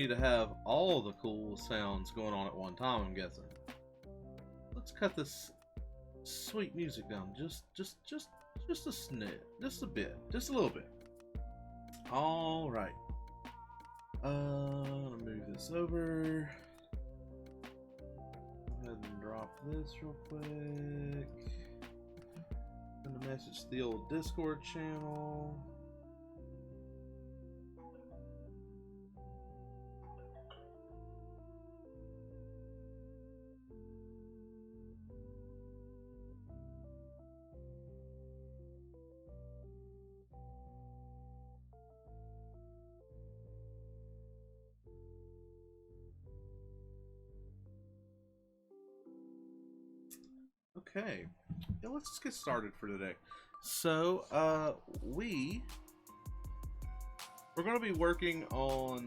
need to have all the cool sounds going on at one time, I'm guessing. Let's cut this sweet music down just a snip, just a bit, just a little bit. All right. Let me move this over. Go ahead and drop this real quick. Send a message to the old Discord channel. Okay, yeah, let's just get started for today. So, we're going to be working on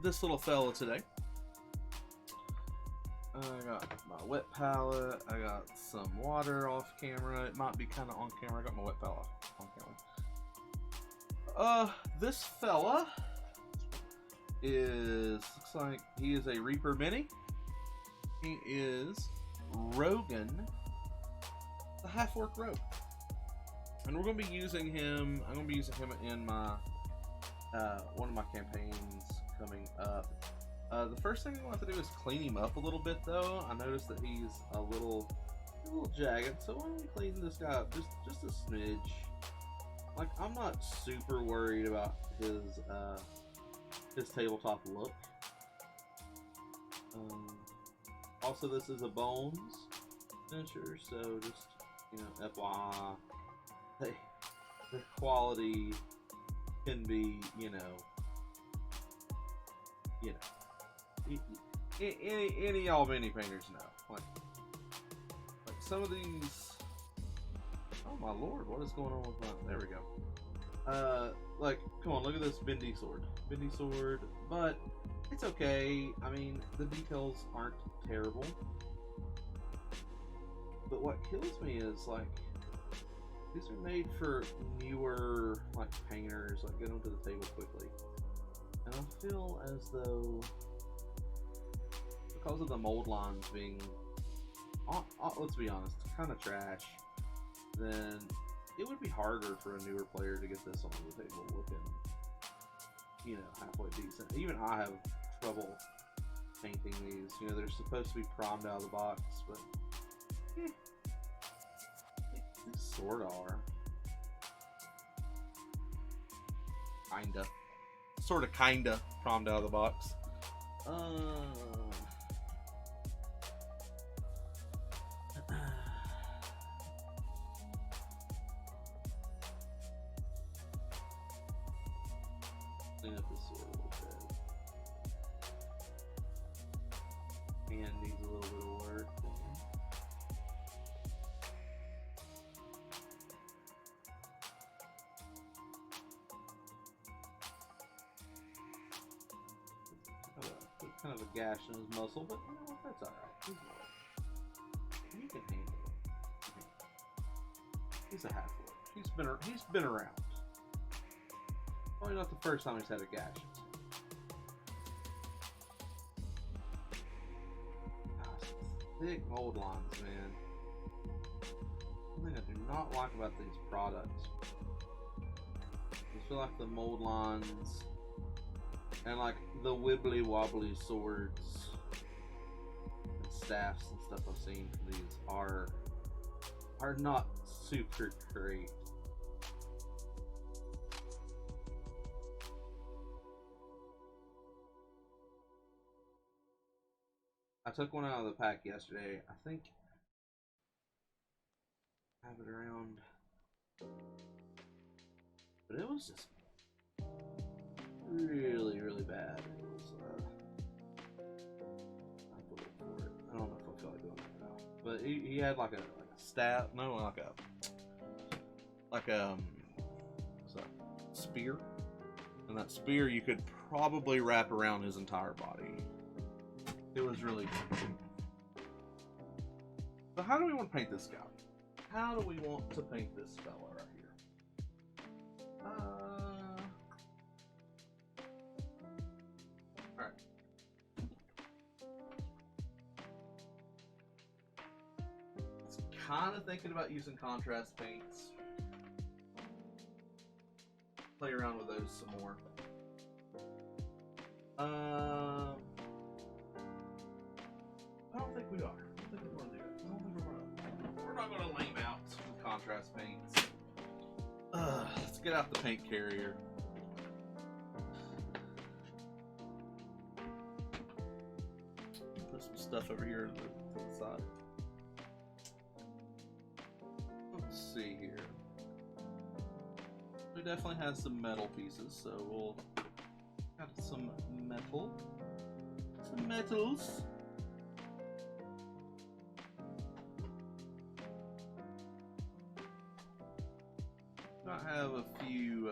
this little fella today. I got my wet palette, I got some water off camera. It might be kind of on camera. I got my wet palette on camera. This fella looks like he is a Reaper Mini. He is Rogan, the half-orc rogue, and we're going to be using him. I'm going to be using him in my one of my campaigns coming up. The first thing I want to do is clean him up a little bit, though. I noticed that he's a little jagged, so why don't we clean this guy up just a smidge? Like, I'm not super worried about his tabletop look. Also, this is a bones finisher, so just, you know, FYI, the quality can be, any y'all mini painters know. Like some of these. Oh my lord, what is going on with my? There we go. Like, come on, look at this bendy sword, but it's okay. I mean, the details aren't terrible. But what kills me is, like, these are made for newer, like, painters, like, get onto the table quickly. And I feel as though, because of the mold lines being, let's be honest, kind of trash, then it would be harder for a newer player to get this onto the table looking, halfway decent. Even I have trouble painting these. They're supposed to be primed out of the box, but they sort of are. Kinda primed out of the box. Clean up this sword a little bit. Hand needs a little bit of work. Kind of a gash in his muscle, but you know what? That's alright. You can handle it. He's a half-orc. He's been around. Probably not the first time he's had a gash. Thick mold lines, man. One thing I do not like about these products, I feel like the mold lines and like the wibbly wobbly swords and staffs and stuff I've seen from these are not super great. I took one out of the pack yesterday. I think I have it around, but it was just really, really bad. It was, I don't know if I feel like doing it now. But he had like a staff, no, like a what's that? Spear, and that spear you could probably wrap around his entire body. It was really good. So how do we want to paint this guy? How do we want to paint this fella right here? Alright. kind of thinking about using contrast paints. Play around with those some more. I don't think we are. I don't think we're going to do it. I don't think we're not going to lame out with contrast paints. Let's get out the paint carrier. Put some stuff over here to the side. Let's see here. It definitely has some metal pieces, so we'll got some metal. Some metals. I have a few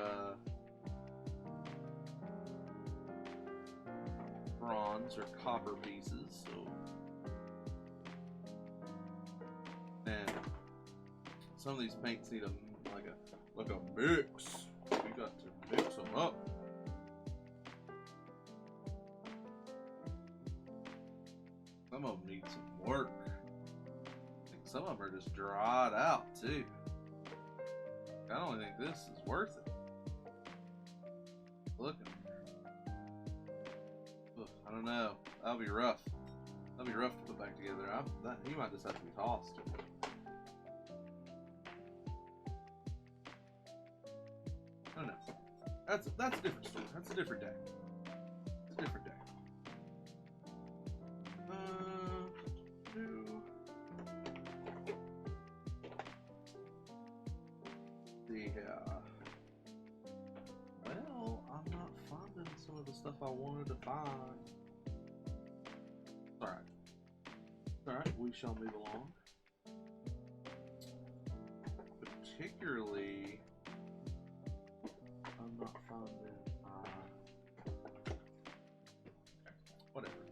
bronze or copper pieces, so and some of these paints need a mix. You got to mix them up. Some of them need some work. I think some of them are just dried out too. I don't think this is worth it. Look at it. I don't know. That'll be rough. That'll be rough to put back together. He might just have to be tossed. I don't know. That's a different story. That's a different day. It's a different day. Well, I'm not finding some of the stuff I wanted to find. Alright. Alright, we shall move along. Particularly, I'm not finding whatever.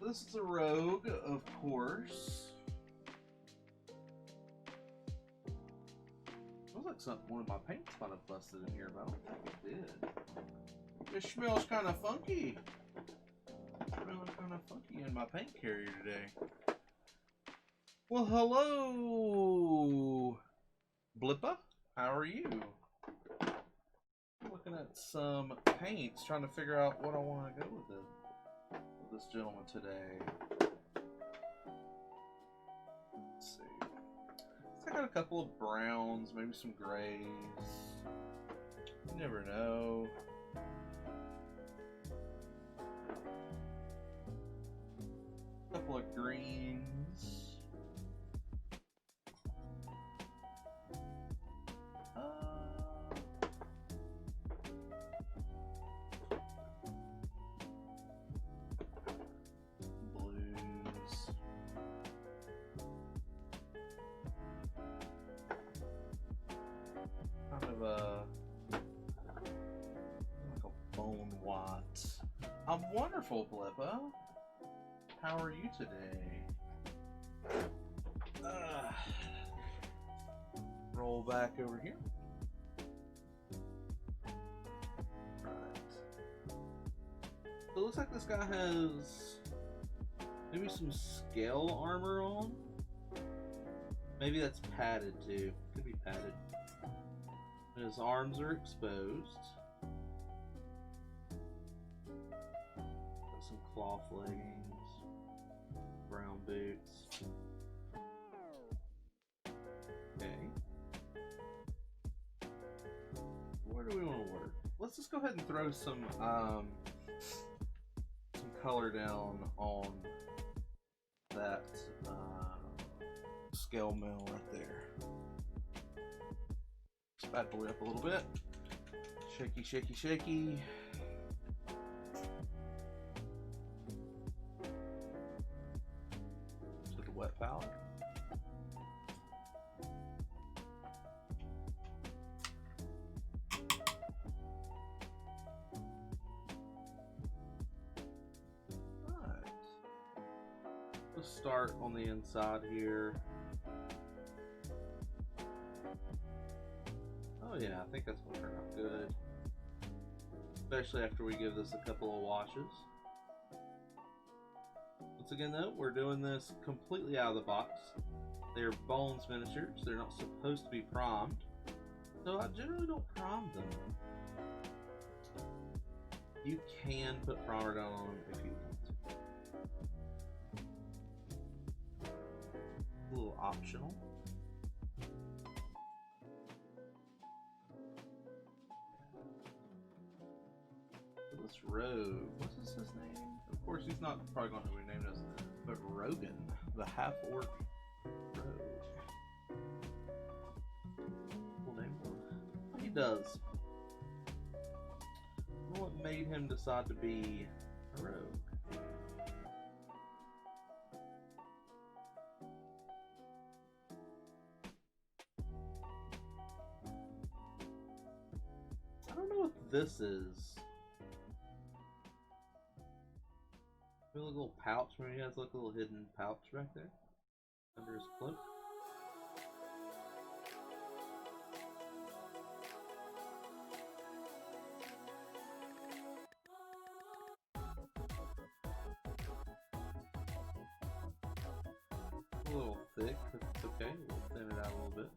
This is a rogue, of course. Looks like one of my paints might have busted in here, but I don't think it did. It smells kind of funky. Smelling kind of funky in my paint carrier today. Well, hello, Blippa. How are you? Looking at some paints, trying to figure out what I want to go with this gentleman today. Let's see. I got a couple of browns, maybe some grays. You never know. A couple of greens. I'm wonderful, Blippa. How are you today? Roll back over here. Right. So it looks like this guy has maybe some scale armor on. Maybe that's padded too. Could be padded. His arms are exposed. Some cloth leggings, brown boots. Okay. Where do we want to work? Let's just go ahead and throw some color down on that scale mill right there. Just bad boy up a little bit. Shaky, shaky, shaky. To the wet palette. Let's start on the inside here. Oh yeah, I think that's going to turn out good. Especially after we give this a couple of washes. Once again though, we're doing this completely out of the box. They're bones miniatures. They're not supposed to be primed. So I generally don't prime them. You can put primer down on them if you want to. A little optional. This rogue, what's his name? Of course, he's not probably going to know what he named us, but Rogan, the half-orc rogue. Cool name. What he does. What made him decide to be a rogue? I don't know what this is. A little pouch, maybe he has like a little hidden pouch back there under his cloak. A little thick, but it's okay. We'll thin it out a little bit.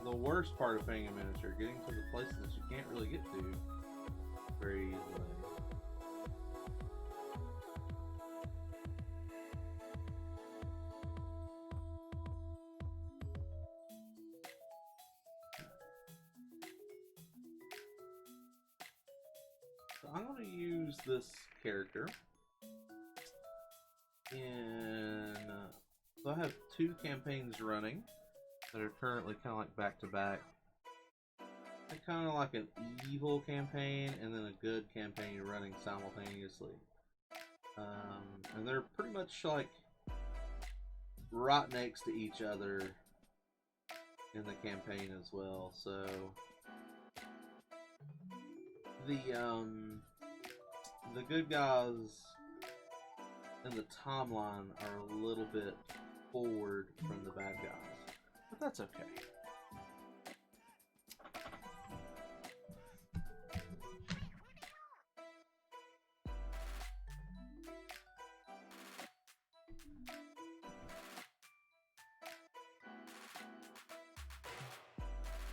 The worst part of painting a miniature, getting to the places that you can't really get to very easily. So I'm going to use this character in... so I have 2 campaigns running that are currently kind of like back to back. Kind of like an evil campaign and then a good campaign running simultaneously. And they're pretty much like right next to each other in the campaign as well. So the good guys in the timeline are a little bit forward from the bad guys. But that's okay.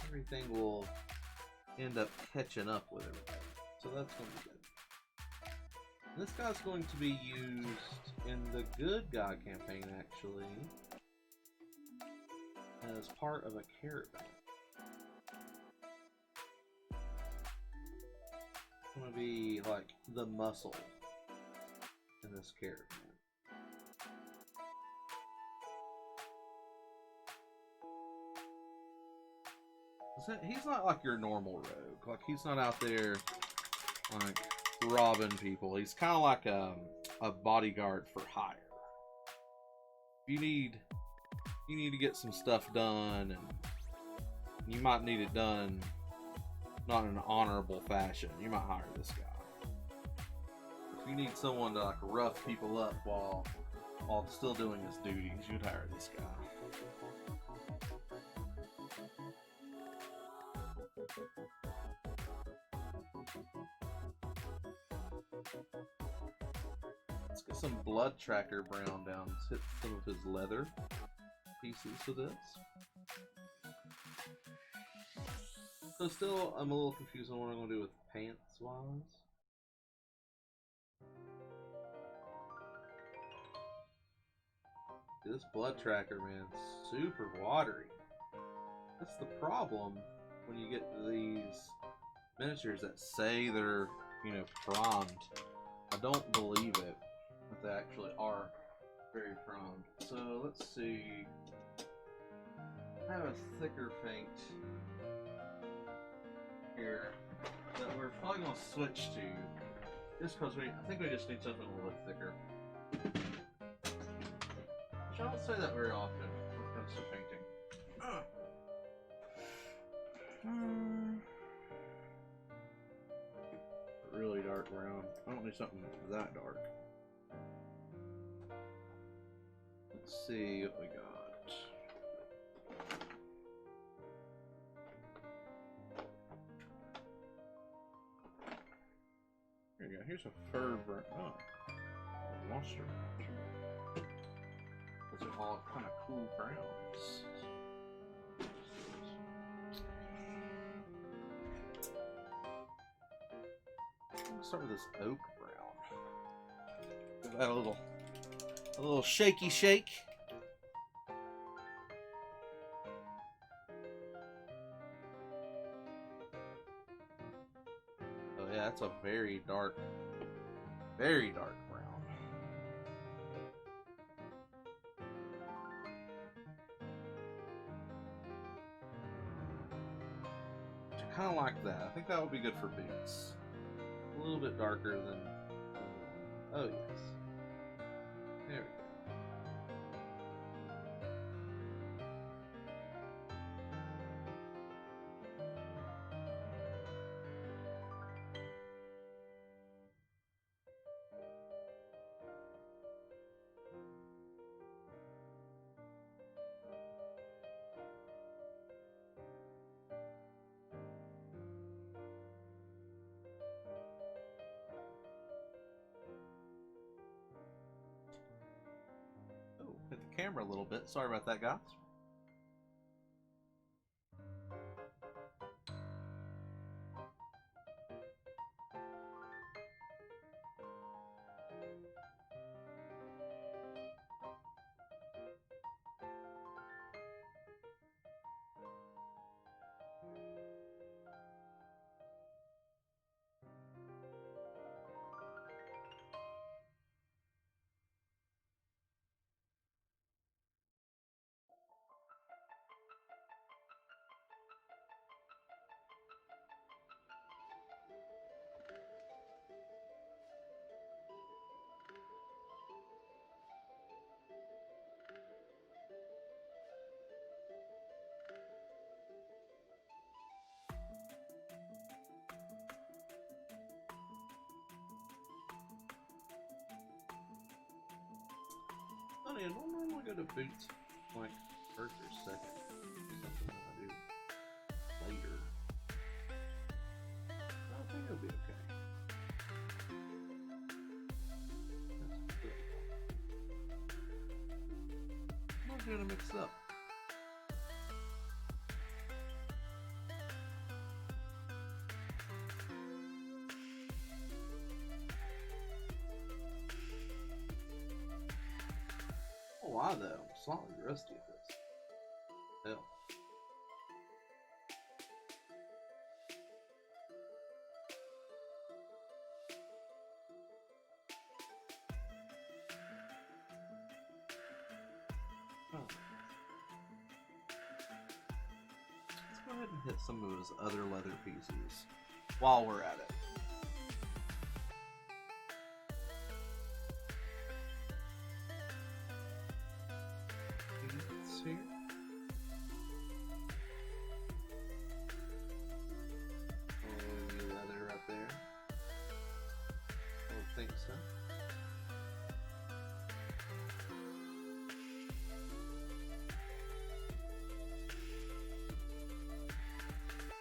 Everything will end up catching up with everybody. So that's going to be good. This guy's going to be used in the good guy campaign, actually, as part of a caravan. It's going to be like the muscle in this caravan. He's not like your normal rogue. Like, he's not out there like robbing people. He's kind of like a bodyguard for hire. You need to get some stuff done, and you might need it done not in an honorable fashion. You might hire this guy. If you need someone to like rough people up while still doing his duties, you'd hire this guy. Let's get some blood tracker brown down. Let's hit some of his leather pieces with this. So still, I'm a little confused on what I'm going to do with pants wise. This blood tracker, man, super watery. That's the problem when you get these miniatures that say they're, you know, primed. I don't believe it, that they actually are very primed. So let's see. I have a thicker paint here that we're probably going to switch to, just because I think we just need something a little bit thicker. Which I don't say that very often when it comes to painting. Really dark brown. I don't need something that dark. Let's see what we got. Here you go. Here's a fur brown. Oh, monster. Those are all kind of cool browns. Let's start with this oak brown. Give that a little shaky shake. Oh yeah, that's a very dark brown. I kind of like that. I think that would be good for boots. A little bit darker than. Oh yes. There we go. Oh, hit the camera a little bit. Sorry about that, guys. Honey, I don't normally go to boots like first or second. Something that I do later. I think it'll be okay. That's good. I'm not gonna mix it up. Why though? I'm slightly rusty at this. Hell. Oh. Let's go ahead and hit some of those other leather pieces while we're at it. Here. Oh, leather up there. I don't think so.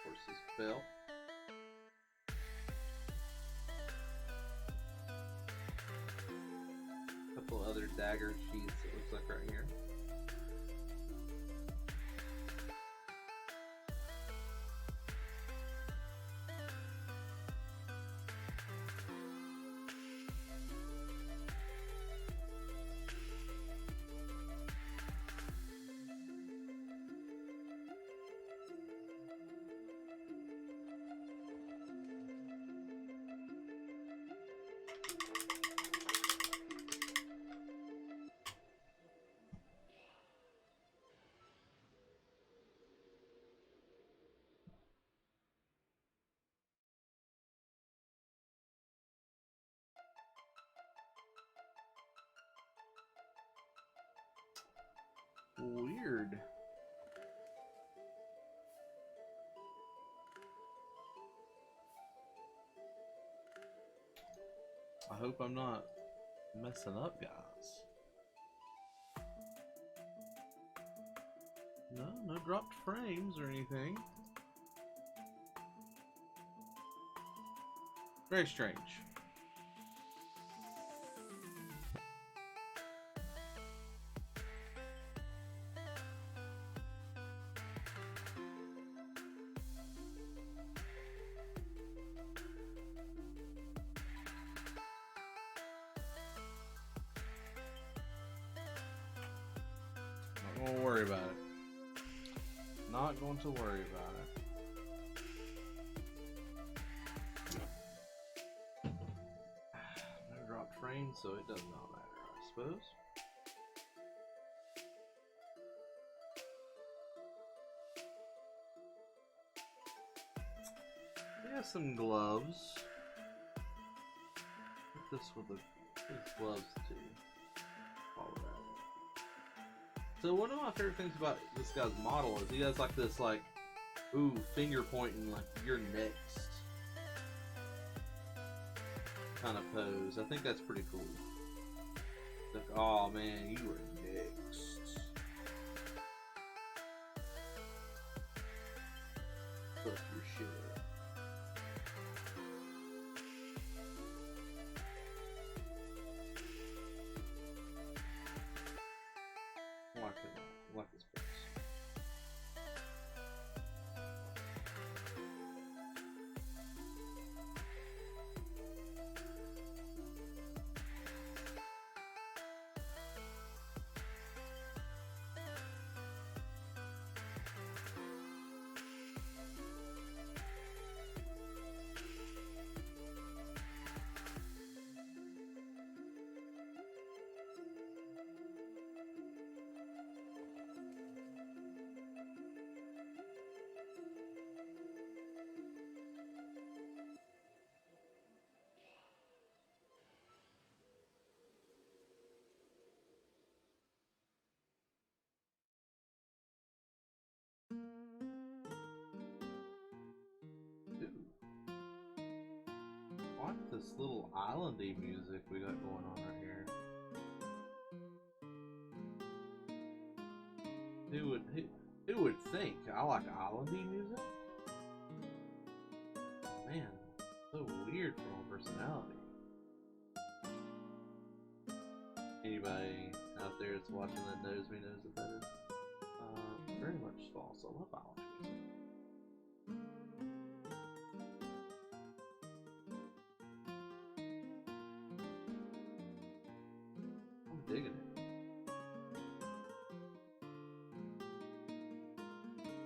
Horse's belt. A couple other dagger sheaths, it looks like right here. I hope I'm not messing up, guys. No, no dropped frames or anything. Very strange. Not gonna worry about it. Not going to worry about it. No dropped frames, so it does not matter, I suppose. We have some gloves. Put this with these gloves too. All of that. So one of my favorite things about this guy's model is he has like this ooh, finger pointing like you're next kind of pose. I think that's pretty cool. Like, oh man, you are next. Fuck your shit up. I like this pose. I like this little islandy music we got going on right here. Who would think I like islandy music? Man, so weird for my personality. Anybody out there that's watching that knows me knows that is very much false. I love island music. I'm digging it.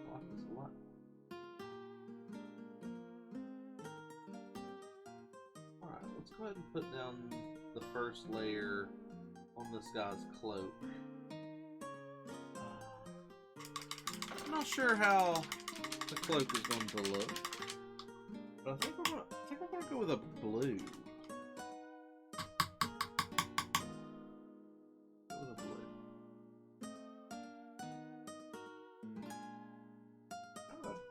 I like this a lot. Alright, let's go ahead and put down the first layer on this guy's cloak. I'm not sure how the cloak is going to look, but I think I'm gonna go with a blue.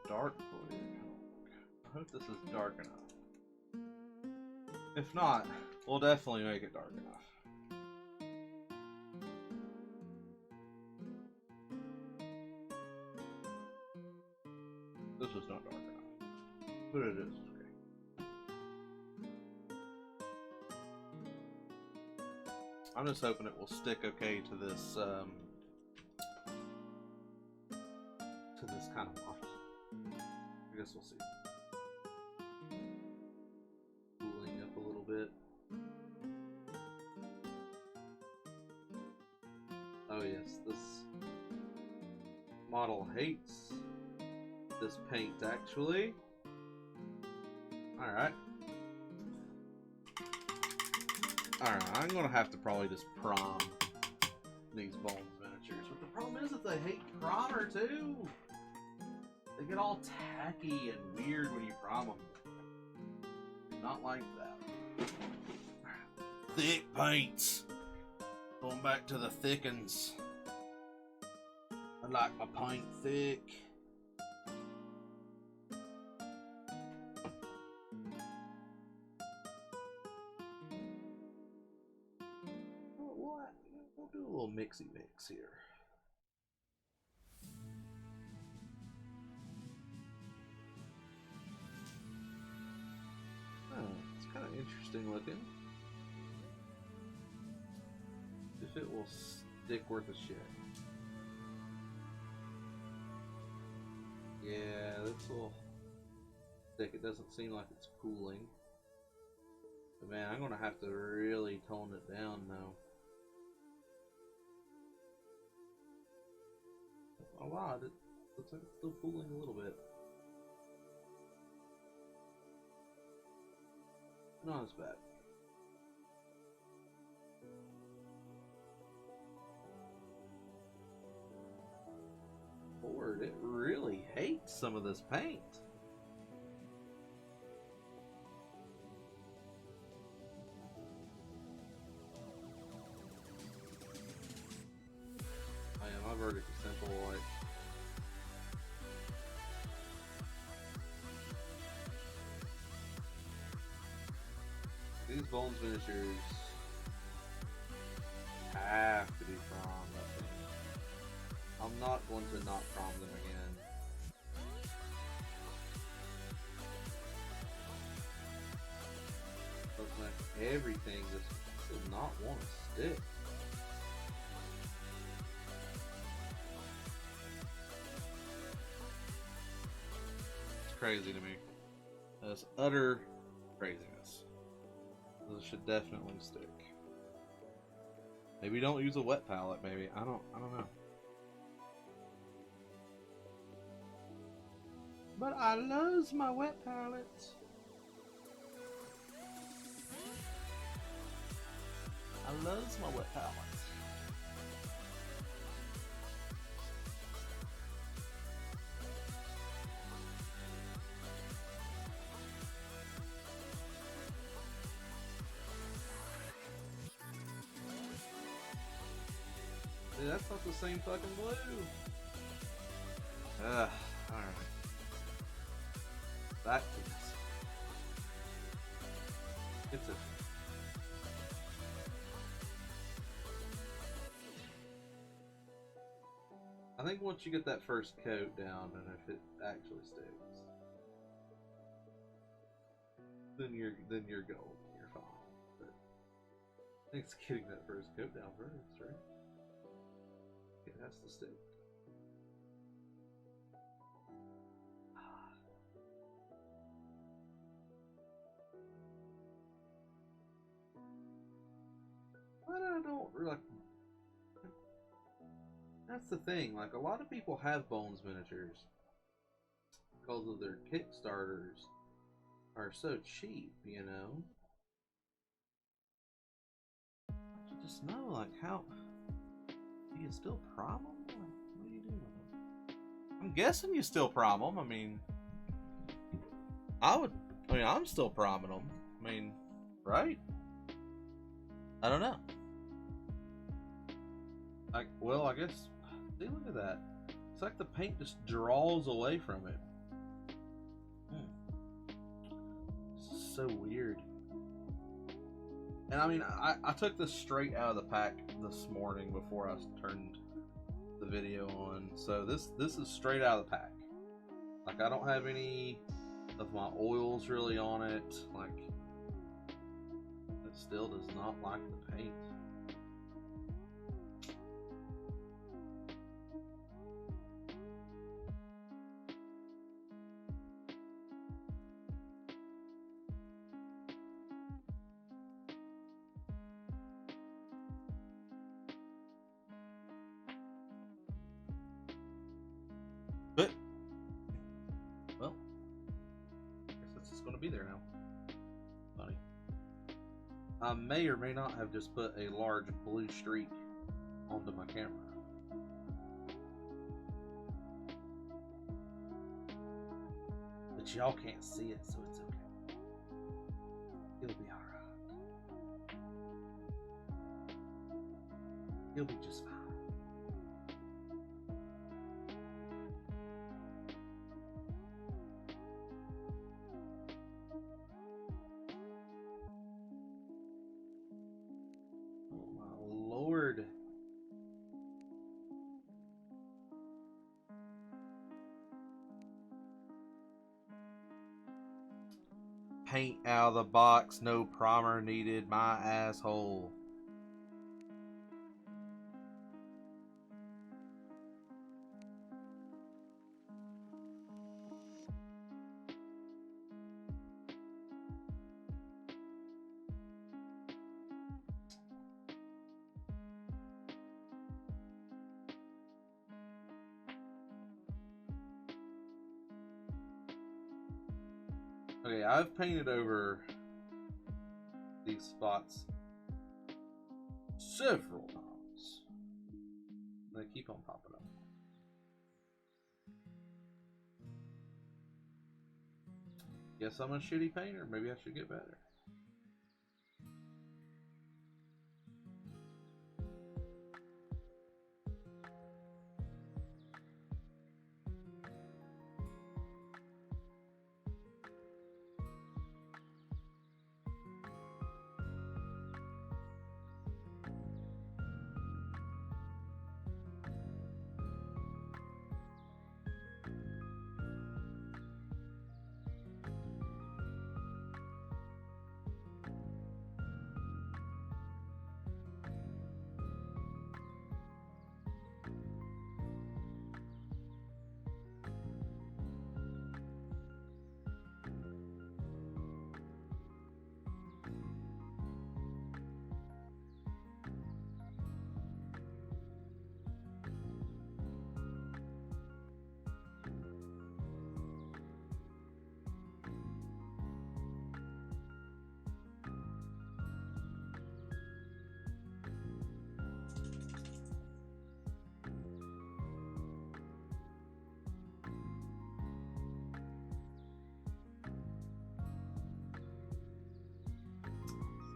Dark blue. I hope this is dark enough. If not, we'll definitely make it dark enough. This is not dark enough, but it is okay. I'm just hoping it will stick okay to this kind of model. I guess we'll see. Cooling up a little bit. Oh yes, this model hates this paint actually. Alright. Alright, I'm gonna have to probably just prom these Bones miniatures. But the problem is that they hate primer too. They get all tacky and weird when you prom them. Not like that. Thick paints. Going back to the thickens. I like my paint thick. little mixy mix here. Oh, it's kind of interesting looking. If it will stick worth a shit. Yeah, this will stick. It doesn't seem like it's cooling. But man, I'm gonna have to really tone it down now. Oh wow, it looks like it's still cooling a little bit. Not as bad. Lord, it really hates some of this paint. I am. My verdict is simple. Like, these Bones miniatures have to be prommed, I think. I'm not going to not prom them again. Looks like everything just does not want to stick. It's crazy to me. That's utter craziness. This should definitely stick. Maybe don't use a wet palette. Maybe I don't know. But I love my wet palettes. I love my wet palettes. Dude, that's not the same fucking blue. Alright. Back to this. It's a... I think once you get that first coat down, and if it actually sticks, then you're gold. You're fine. But I think it's getting that first coat down first, right? It has to stick. But I don't like. That's the thing. Like, a lot of people have Bones miniatures because of their Kickstarters are so cheap, you know. You just know, like, how do you still prom them? Like, what do you do with them? I'm guessing you still prom them. I mean, I'm still promming them. I mean, right? I don't know. Like, well, I guess. See, look at that. It's like the paint just draws away from it. This is so weird. And I mean, I took this straight out of the pack this morning before I turned the video on. So this is straight out of the pack. Like, I don't have any of my oils really on it. Like, it still does not like the paint. But, well, I guess it's just going to be there now. Funny. I may or may not have just put a large blue streak onto my camera. But y'all can't see it, so it's okay. It'll be alright. You'll be just fine. Oh my lord. Paint out of the box, no primer needed, my asshole. Okay, I've painted over these spots several times. They keep on popping up. Guess I'm a shitty painter. Maybe I should get better.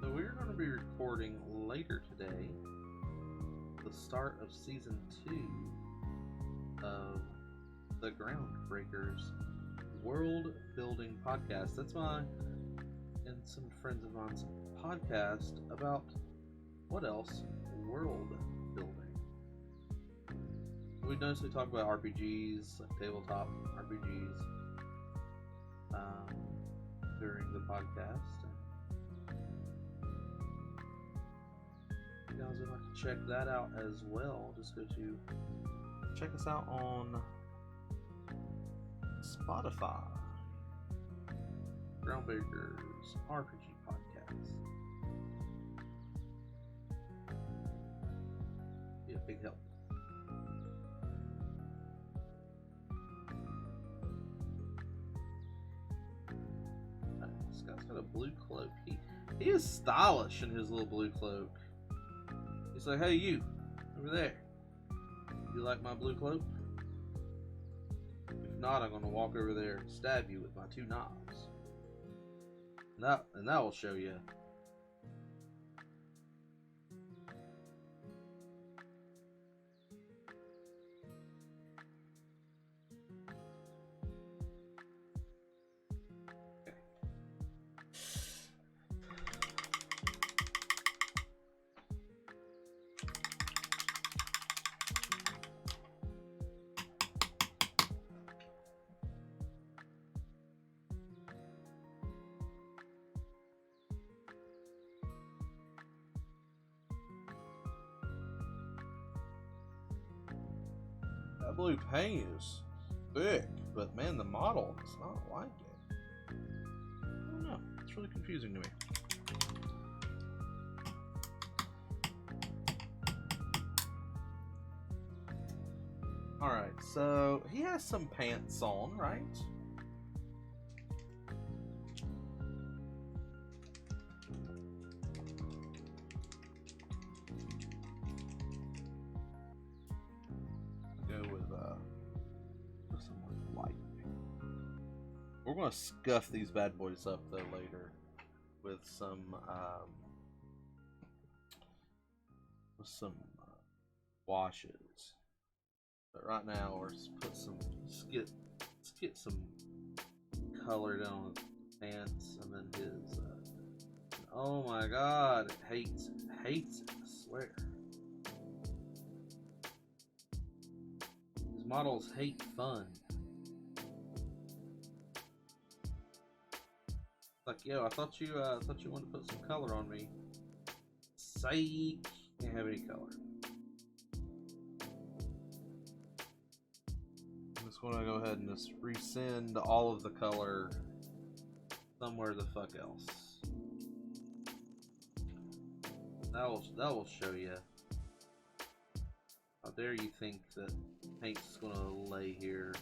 So we're going to be recording later today the start of season 2 of the Groundbreakers World Building Podcast. That's mine and some friends of mine's podcast about what else? World building. We mostly talk about RPGs, like tabletop RPGs, during the podcast. If you guys would like to check that out as well, just go to check us out on Spotify. Groundbreakers RPG Podcast. Be a big help. This guy's got a blue cloak. He is stylish in his little blue cloak. He's like, hey, you over there. You like my blue cloak? If not, I'm going to walk over there and stab you with my 2 knives. And that will show you. That blue paint is thick, but man, the model does not like it. I don't know. It's really confusing to me. Alright, so he has some pants on, right? We're gonna scuff these bad boys up though later with some washes. But right now we're let's get some color down on his pants, and then his oh my god, hates it, I swear. These models hate fun. Like, yo, I thought you wanted to put some color on me. Psych, can't have any color. I'm just gonna go ahead and just resend all of the color somewhere the fuck else. That will show you. How dare you think that paint's gonna lay here?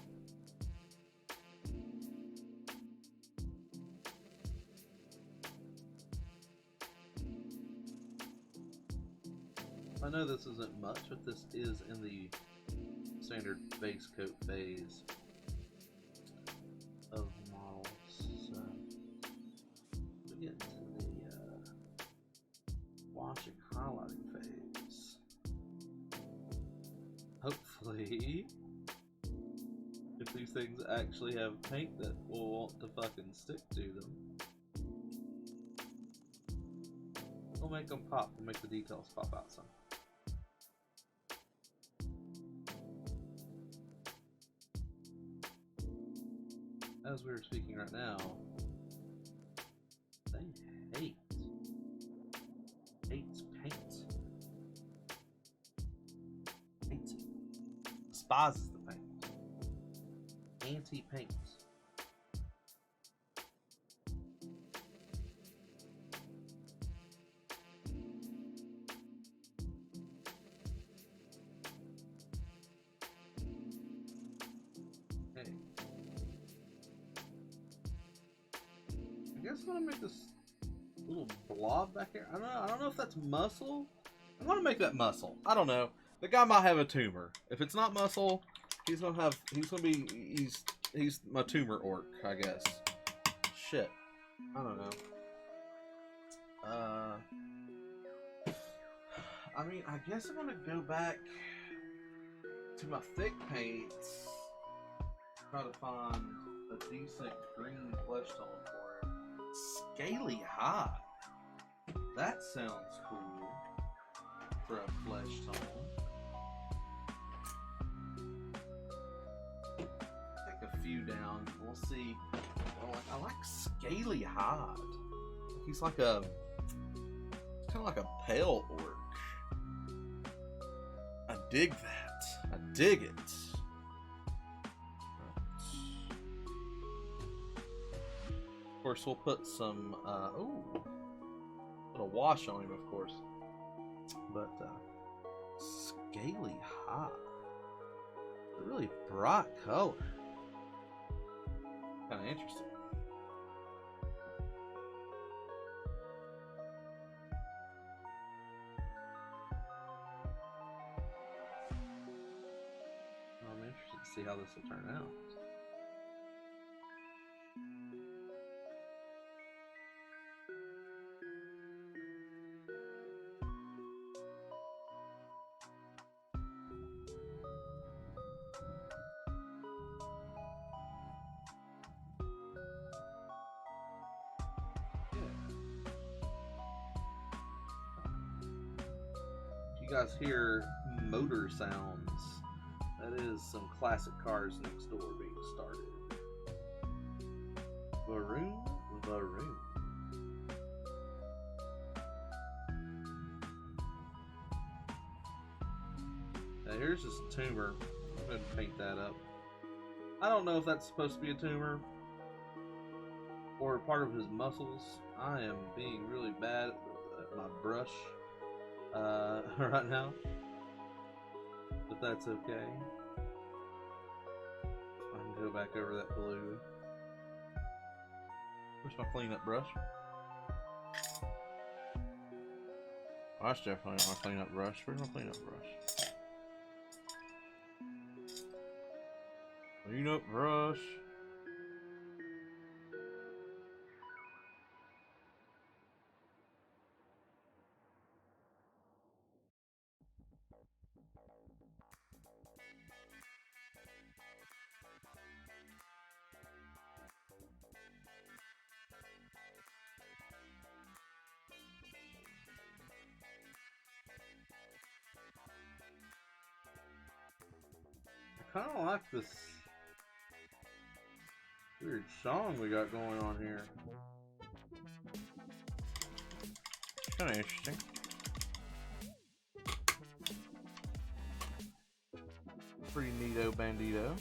I know this isn't much, but this is in the standard base coat phase of models. So we get to the wash and highlighting phase. Hopefully, if these things actually have paint that will want to fucking stick to them, we'll make them pop. We'll make the details pop out some. As we were speaking right now, they hates paint. Hates it. Despises the paint. Anti-paint. Okay. I guess I'm gonna make this little blob back here. I don't know if that's muscle. I'm gonna make that muscle. I don't know. The guy might have a tumor. If it's not muscle, he's gonna my tumor orc, I guess. Shit. I don't know. I mean, I guess I'm gonna go back to my thick paints. Try to find a decent green flesh tone for him. Scaly hide. That sounds cool for a flesh tone. Take a few down. We'll see. Oh, I like scaly hide. He's like a kind of like a pale orc. I dig that. I dig it. Of course, we'll put some, put a wash on him, of course. But, scaly hide. A really bright color. Kind of interesting. I'm interested to see how this will turn out. You guys hear motor sounds. That is some classic cars next door being started. Varoon, Varoon. Now here's this tumor. I'm going to paint that up. I don't know if that's supposed to be a tumor or part of his muscles. I am being really bad at my brush right now, but that's okay. I can go back over that blue. Where's my cleanup brush? Oh, that's definitely not my cleanup brush. Where's my cleanup brush? Cleanup brush. I kind of like this weird song we got going on here. kind of interesting. Pretty neato bandito.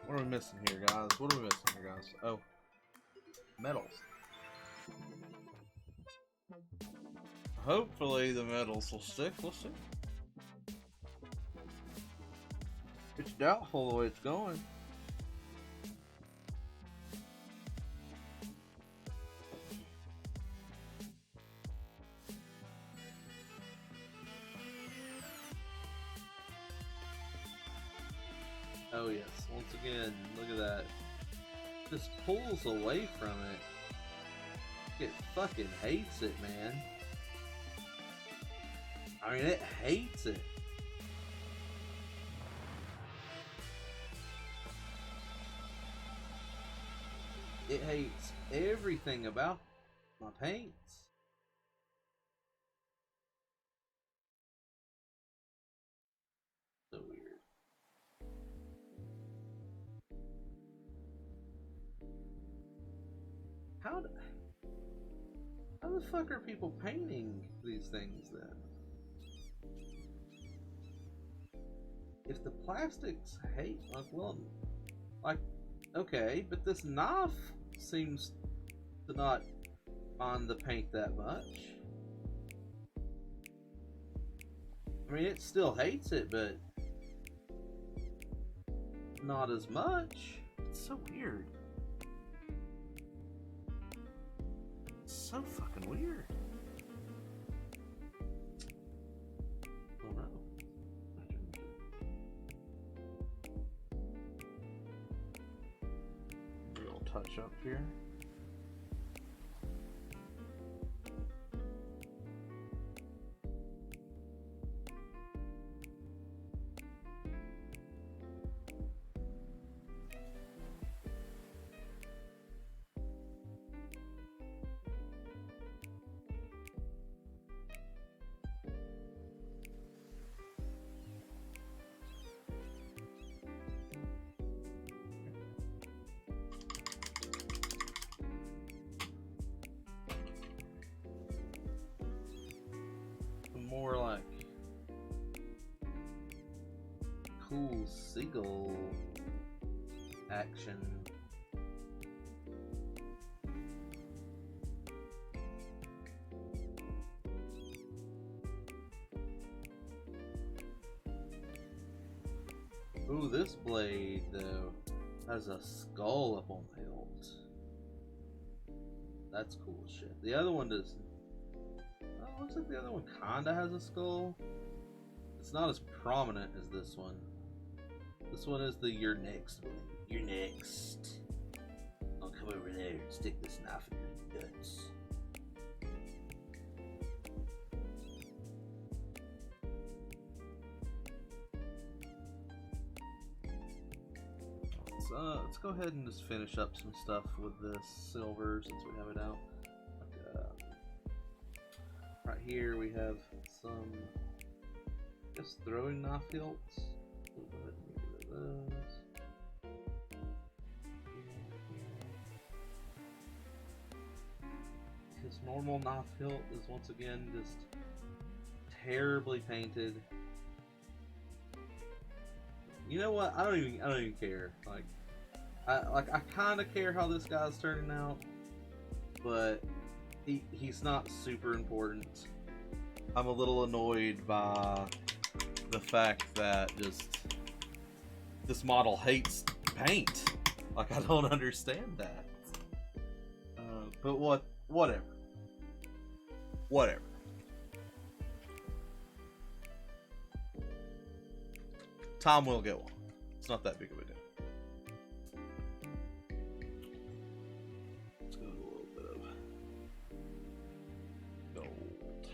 What are we missing here, guys? What are we missing here, guys? Oh, metals. Hopefully the metals will stick. We'll see. It's doubtful the way it's going. Oh yes, once again, look at that. Just pulls away from it. It fucking hates it, man. I mean, it hates it. It hates everything about my paints. So weird. How the fuck are people painting these things then? If the plastics hate, like, well, like, okay, but this knife seems to not mind the paint that much. I mean, it still hates it, but not as much. It's so weird. It's so fucking weird. Oh no. Real touch up here. More like cool seagull action. Ooh, this blade though has a skull up on the hilt. That's cool as shit. The other one doesn't. Looks like the other one kinda has a skull. It's not as prominent as this one. This one is the "you're next" one. You're next. I'll come over there and stick this knife in your guts. Let's go ahead and just finish up some stuff with this silver since we have it out. Right here we have some, I guess, throwing knife hilts. We'll go ahead and get rid of those. His normal knife hilt is once again just terribly painted. You know what? I don't even care. I kind of care how this guy's turning out, but he's not super important. I'm a little annoyed by the fact that just this model hates paint. Like, I don't understand that. But whatever. Whatever. Time will go on. It's not that big of a deal. Let's go with a little bit of gold.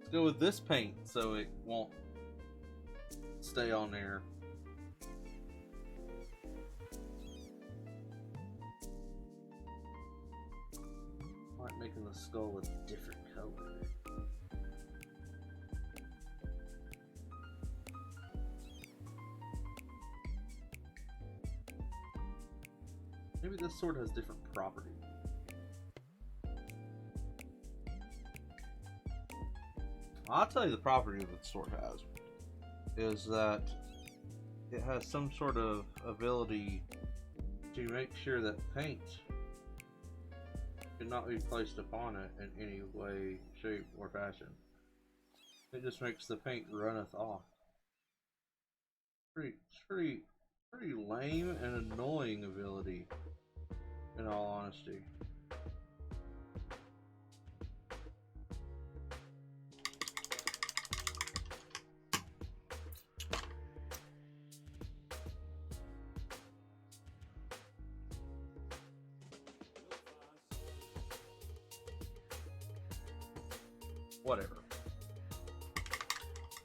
Let's go with this paint so it won't stay on there. Making the skull a different color. Maybe this sword has different properties. I'll tell you the property that the sword has is that it has some sort of ability to make sure that paint cannot be placed upon it in any way, shape, or fashion. It just makes the paint runneth off. Pretty lame and annoying ability, in all honesty.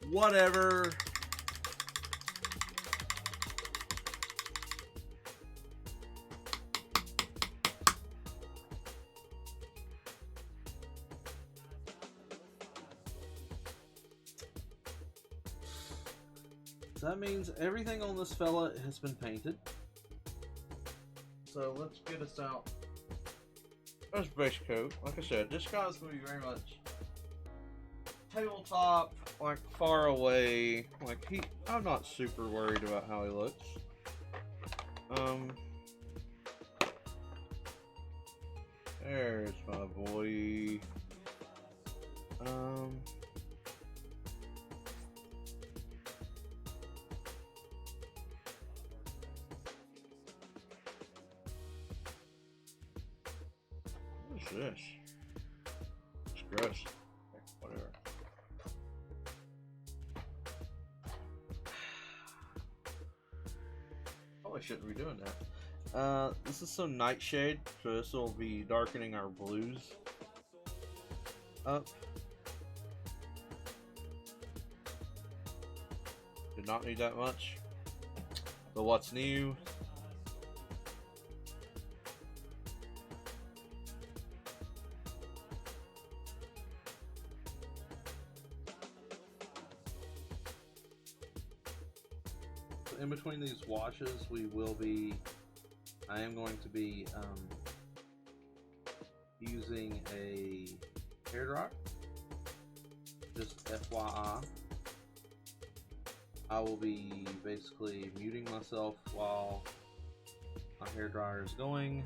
Whatever. So that means everything on this fella has been painted. So let's get us out. There's base coat. Like I said, this guy's going to be very much tabletop, like far away. Like I'm not super worried about how he looks. There's my boy. What is this? It's gross. Whatever. Probably shouldn't be doing that. This is some nightshade, so this will be darkening our blues up. Did not need that much. But what's new? In between these washes, I am going to be using a hair dryer. Just FYI. I will be basically muting myself while my hair dryer is going.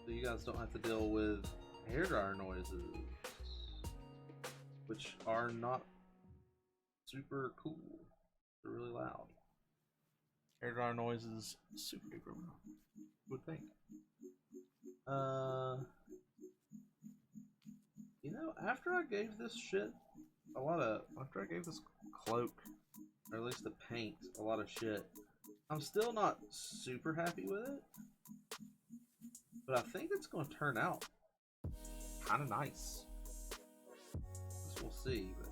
So you guys don't have to deal with hairdryer noises, which are not super cool. They're really loud. Hairdryer noises, super duper loud. Would think. You know, after I gave this shit after I gave this cloak, or at least the paint, a lot of shit, I'm still not super happy with it. But I think it's going to turn out kind of nice. Guess we'll see. But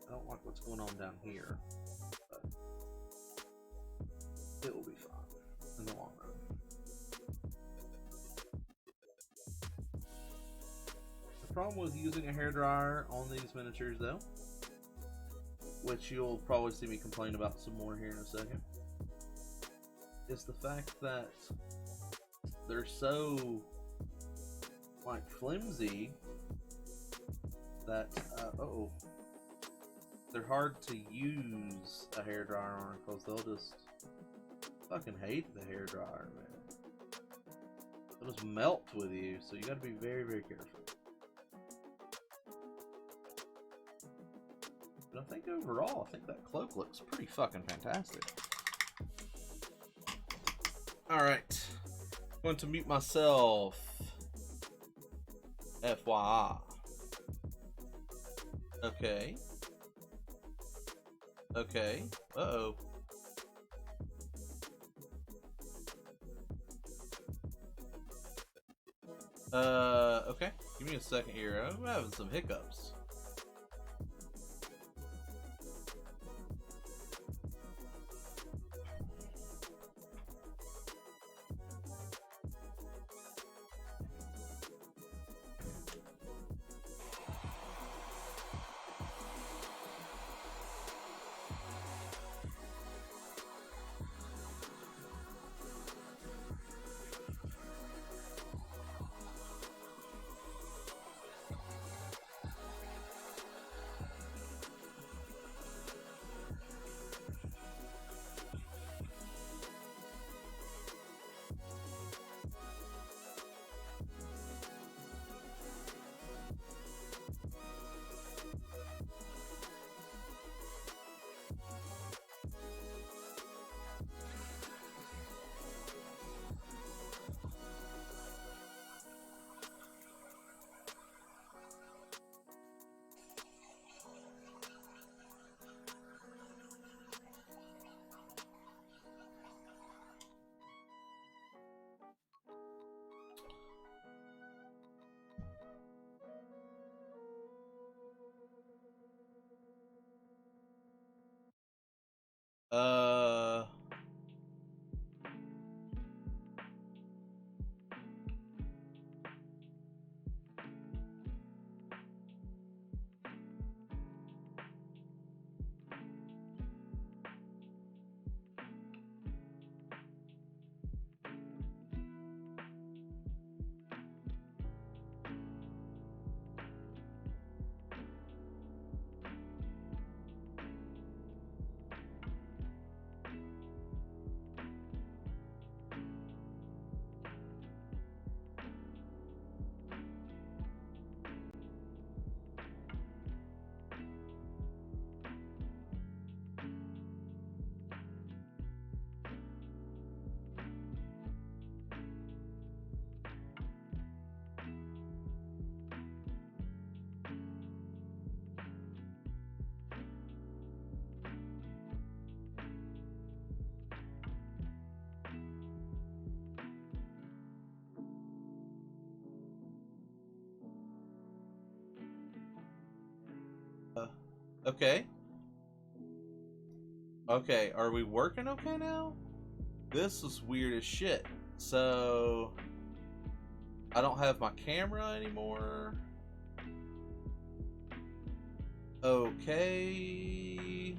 I don't like what's going on down here. But it will be fine in the long run. The problem with using a hairdryer on these miniatures, though, which you'll probably see me complain about some more here in a second, is the fact that they're so like flimsy that they're hard to use a hairdryer on because they'll just fucking hate the hairdryer, man. They'll just melt with you, so you gotta be very, very careful. But I think overall, I think that cloak looks pretty fucking fantastic. Alright. I'm going to mute myself. FYI. Okay. Okay. Uh-oh. Okay. Give me a second here. I'm having some hiccups. Uh... Okay. Okay, are we working okay now? This is weird as shit. So, I don't have my camera anymore. Okay.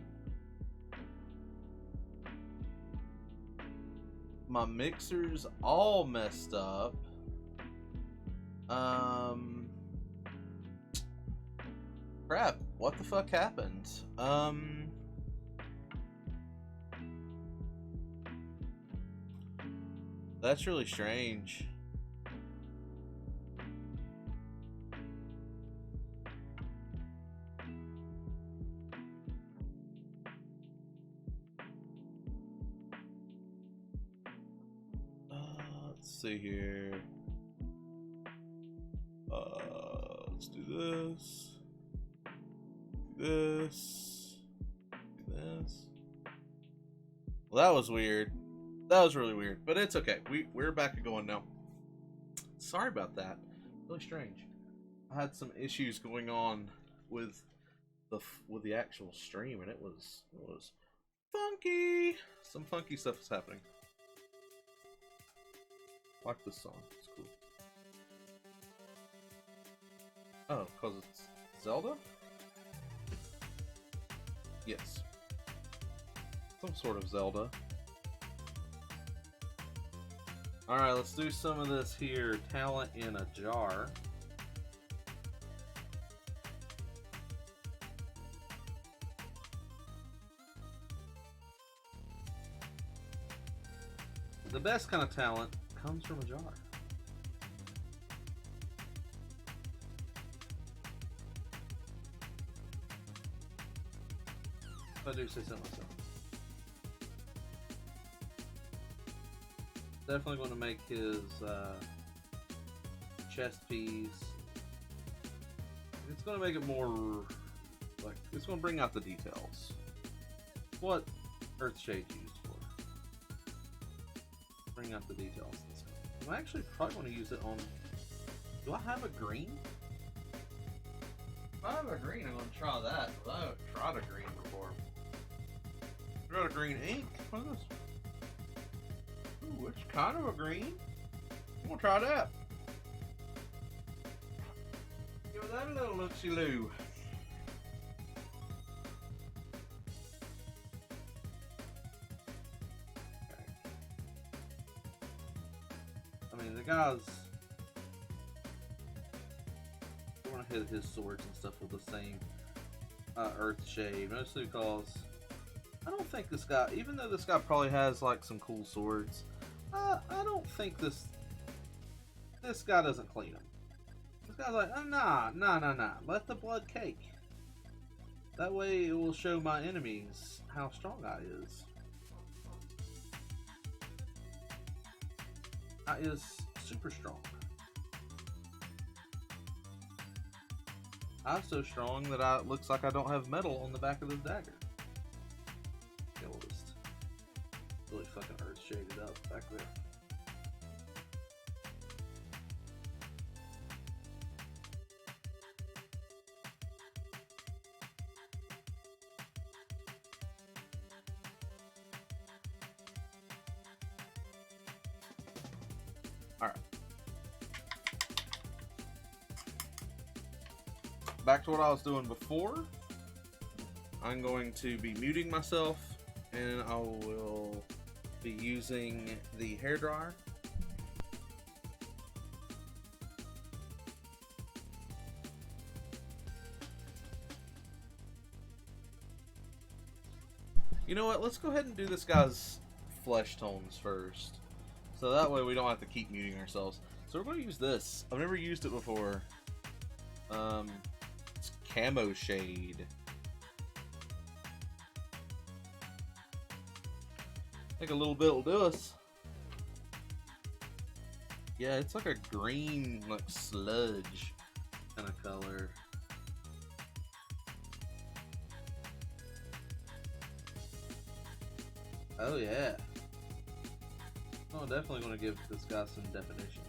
My mixer's all messed up. Crap, what the fuck happened? That's really strange. Let's see here. Let's do this. Do this. Do this. Well, that was weird. That was really weird, but it's okay. We're back to going now. Sorry about that. Really strange. I had some issues going on with the actual stream, and it was funky. Some funky stuff is happening. I like this song. It's cool. Oh, because it's Zelda? Yes. Some sort of Zelda. Alright, let's do some of this here. Talent in a jar. the best kind of talent comes from a jar. If I do say so myself. Definitely going to make his chest piece. It's going to make it more like, it's going to bring out the details. What Earthshade used for. Bring out the details. I'm actually probably going to use it on. Do I have a green? If I have a green, I'm going to try that. I haven't tried a green before. I got a green ink. What is this? Ooh, it's kind of a green. I'm going to try that. Give that a little look-see-loo. Okay. I mean, the guy's going to hit his swords and stuff with the same Earthshade, mostly because I don't think this guy, even though this guy probably has like some cool swords, I don't think this guy doesn't clean them. This guy's like, oh, nah, let the blood cake. That way it will show my enemies how strong I is. I is super strong. I'm so strong that it looks like I don't have metal on the back of this dagger. Okay, we'll just really fucking earth shaded up back there. Alright. Back to what I was doing before. I'm going to be muting myself, and I will be using the hairdryer. You know what? Let's go ahead and do this guy's flesh tones first. So that way we don't have to keep muting ourselves. So we're going to use this. I've never used it before. It's Camo Shade. I think a little bit will do us. Yeah, it's like a green, like sludge kind of color. Oh yeah. Oh, definitely going to give this guy some definition.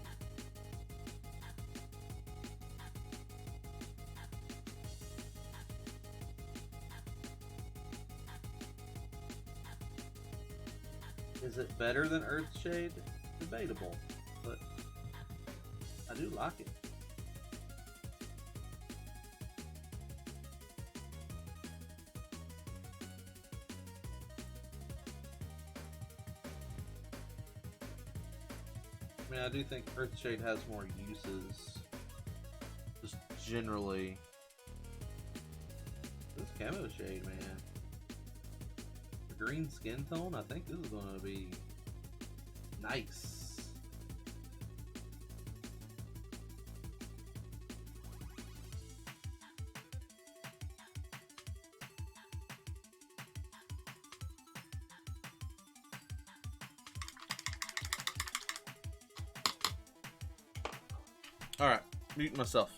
Is it better than Earthshade? Debatable, but I do like it. I mean, I do think Earthshade has more uses, just generally. This Camo Shade, man. The green skin tone, I think this is going to be nice. Alright, mute myself.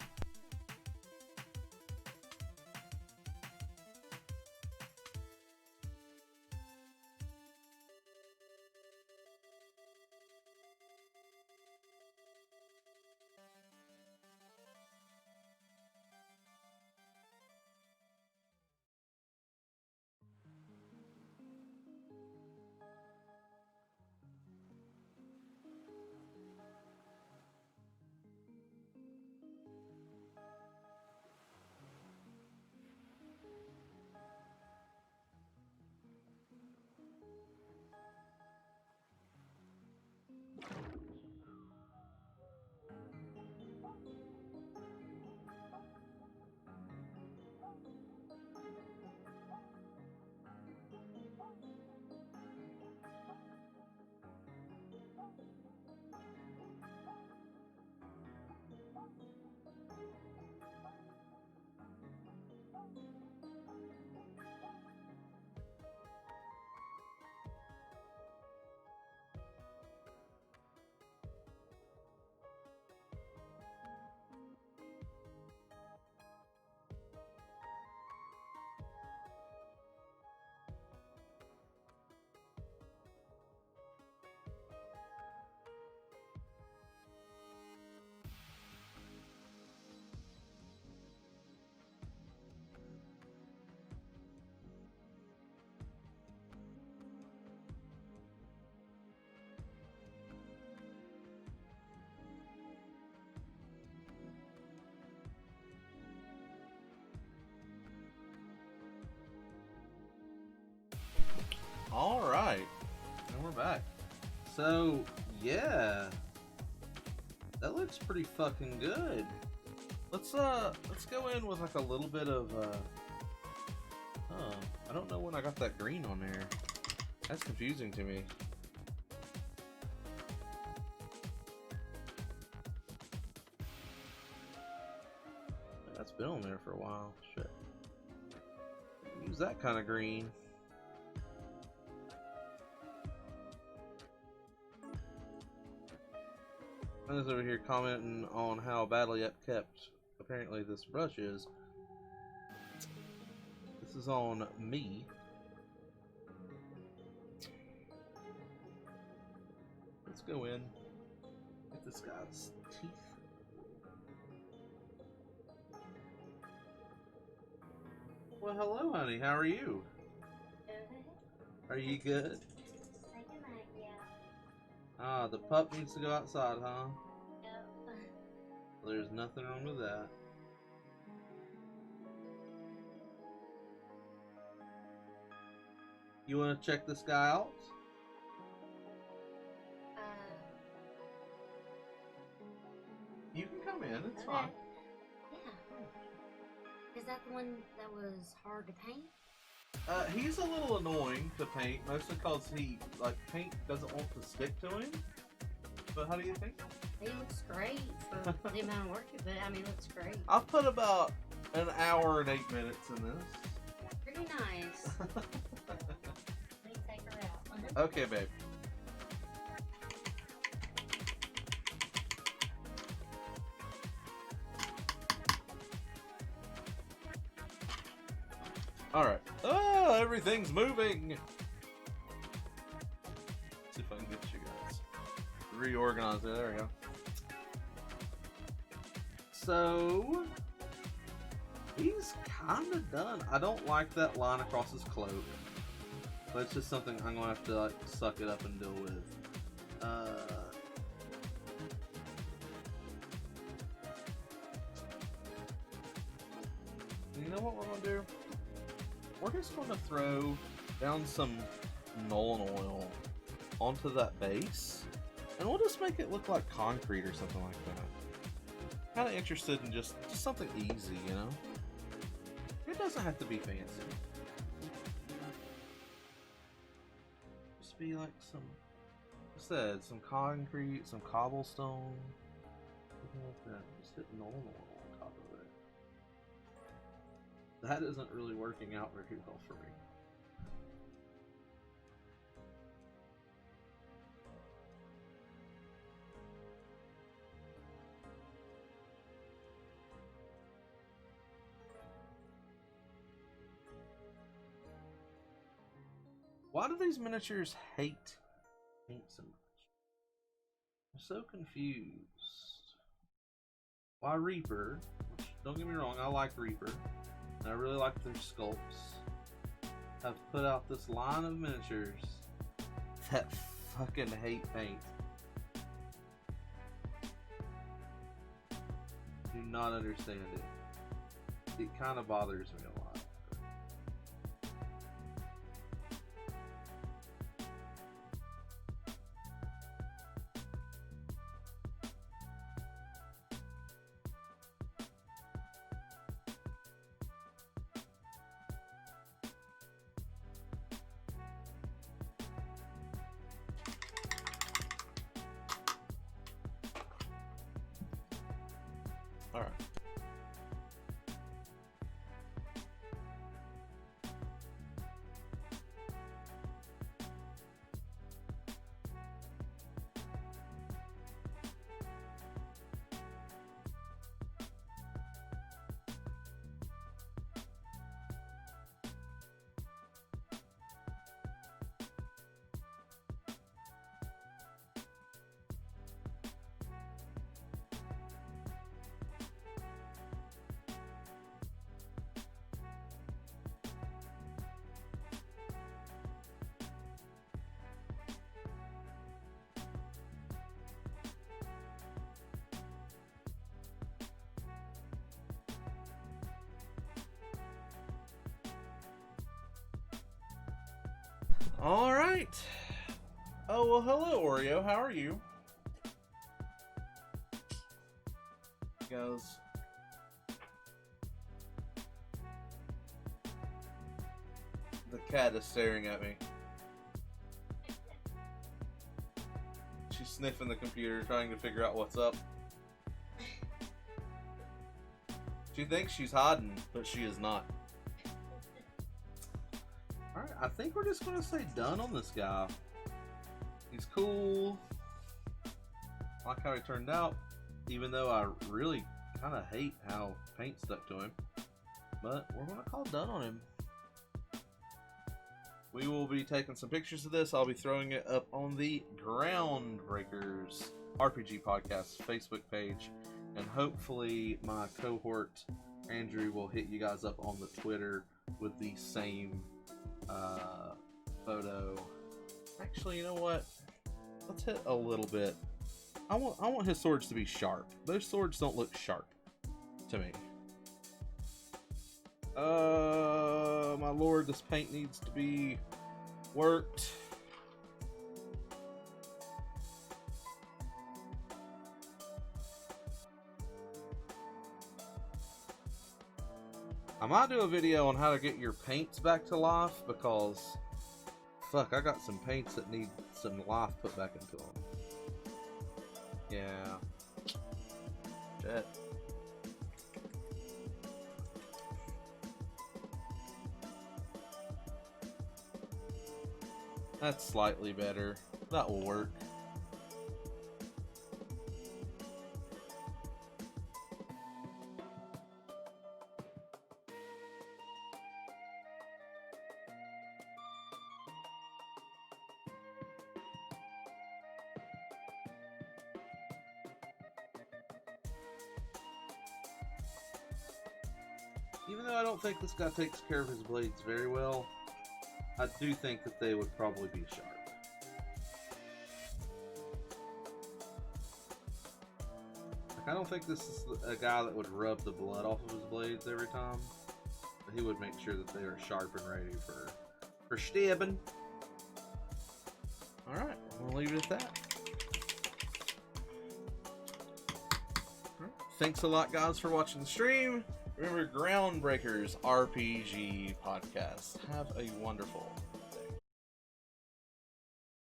So, yeah. That looks pretty fucking good. Let's go in with like a little bit of I don't know when I got that green on there. That's confusing to me. That's been on there for a while. Shit. Use that kind of green. I was over here commenting on how badly kept apparently this brush is. This is on me. Let's go in. Get this guy's teeth. Well, hello, honey. How are you? Good. Are you good? Ah, the pup needs to go outside, huh? Yep. There's nothing wrong with that. You want to check this guy out? You can come in, it's fine. Yeah. Is that the one that was hard to paint? He's a little annoying to paint, mostly because paint doesn't want to stick to him. But how do you think? He looks great for the amount of work you put. I mean, it looks great. I'll put about an hour and 8 minutes in this. Pretty nice. Let me take her out. Okay, babe. Alright. Oh, everything's moving! Let's see if I can get you guys reorganized. There we go. So, he's kind of done. I don't like that line across his cloak. But it's just something I'm going to have to suck it up and deal with. You know what we're going to do? We're just going to throw down some Nolan oil onto that base, and we'll just make it look like concrete or something like that. Kind of interested in just something easy, you know? It doesn't have to be fancy. Just be like some concrete, some cobblestone, something like that. Just hit Nolan oil on top of it. That isn't really working out very well for me. Why do these miniatures hate paint so much? I'm so confused. Why Reaper? Which, don't get me wrong, I like Reaper. And I really like their sculpts. Have put out this line of miniatures that fucking hate paint. Do not understand it. It kind of bothers me a lot. Alright. Alright. Oh, well, hello, Oreo. How are you? He goes. The cat is staring at me. She's sniffing the computer, trying to figure out what's up. She thinks she's hiding, but she is not. Alright, I think we're just going to say done on this guy. He's cool. I like how he turned out, even though I really kind of hate how paint stuck to him. But we're going to call done on him. We will be taking some pictures of this. I'll be throwing it up on the Groundbreakers RPG Podcast Facebook page. And hopefully my cohort, Andrew, will hit you guys up on the Twitter with the same photo. Actually, you know what? Let's hit a little bit. I want his swords to be sharp. Those swords don't look sharp to me. My lord, this paint needs to be worked. I might do a video on how to get your paints back to life, because fuck, I got some paints that need some life put back into them. Yeah. Shit. That's slightly better. That will work. Even though I don't think this guy takes care of his blades very well, I do think that they would probably be sharp. Like, I don't think this is a guy that would rub the blood off of his blades every time. But he would make sure that they are sharp and ready for stabbing. Alright, we'll leave it at that. Thanks a lot, guys, for watching the stream. Remember, Groundbreakers RPG Podcast. Have a wonderful